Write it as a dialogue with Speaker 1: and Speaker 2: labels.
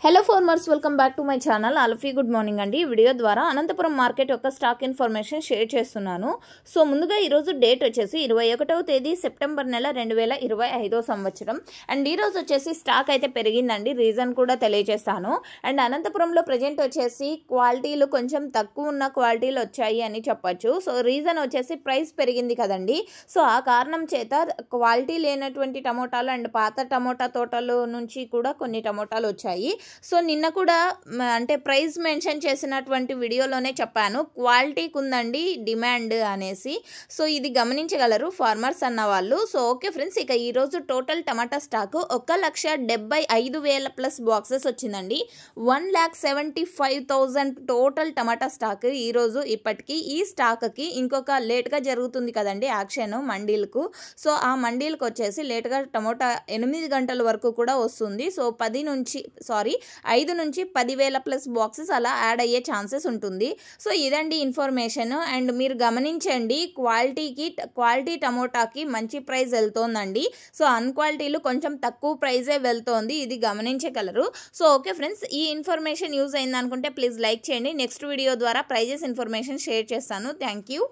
Speaker 1: Hello farmers, welcome back to my channel. Alfie good morning అండి. ఈ video ద్వారా Anantapuram market యొక్క స్టాక్ ఇన్ఫర్మేషన్ షేర్ చేస్తున్నాను. సో ముందుగా ఈరోజు డేట్ వచ్చేసి 21వ తేదీ సెప్టెంబర్ నెల 2025 సంవత్సరం. అండ్ ఈరోజు వచ్చేసి స్టాక్ అయితే పెరిగిందండి. రీజన్ కూడా తెలియజేస్తాను. అండ్ అనంతపురంలో ప్రజెంట్ వచ్చేసి క్వాలిటీలు కొంచెం తక్కువ ఉన్న క్వాలిటీలు వచ్చాయి అని చెప్పచ్చు. సో రీజన్ వచ్చేసి ప్రైస్ పెరిగింది కదండి. సో ఆ కారణం చేత క్వాలిటీ లేనటువంటి టమోటాలు అండ్ పాత టమోటా తోటల నుంచి కూడా కొన్ని టమోటాలు వచ్చాయి. సో నిన్న కూడా అంటే ప్రైస్ మెన్షన్ చేసినటువంటి వీడియోలోనే చెప్పాను, క్వాలిటీకి ఉందండి డిమాండ్ అనేసి. సో ఇది గమనించగలరు ఫార్మర్స్ అన్న వాళ్ళు. సో ఓకే ఫ్రెండ్స్, ఇక ఈరోజు టోటల్ టమాటా స్టాక్ 1,75,000 ప్లస్ బాక్సెస్ వచ్చిందండి. 1,75,000 టోటల్ టమాటా స్టాక్ ఈరోజు. ఇప్పటికీ ఈ స్టాక్కి ఇంకొక లేట్గా జరుగుతుంది కదండి యాక్షన్ మండీలకు. సో ఆ మండీలకు వచ్చేసి లేట్గా టమోటా 8 గంటల వరకు కూడా వస్తుంది. సో 5 నుంచి 10,000 ప్లస్ బాక్సెస్ అలా యాడ్ అయ్యే ఛాన్సెస్ ఉంటుంది. సో ఇదండి ఇన్ఫర్మేషన్. అండ్ మీరు గమనించండి, క్వాలిటీ టమోటాకి మంచి ప్రైస్ వెళ్తోందండి. సో అన్క్వాలిటీలు కొంచెం తక్కువ ప్రైజే వెళ్తోంది, ఇది గమనించగలరు. సో ఓకే ఫ్రెండ్స్, ఈ ఇన్ఫర్మేషన్ యూజ్ అయింది అనుకుంటే ప్లీజ్ లైక్ చేయండి. నెక్స్ట్ వీడియో ద్వారా ప్రైజెస్ ఇన్ఫర్మేషన్ షేర్ చేస్తాను. Thank you.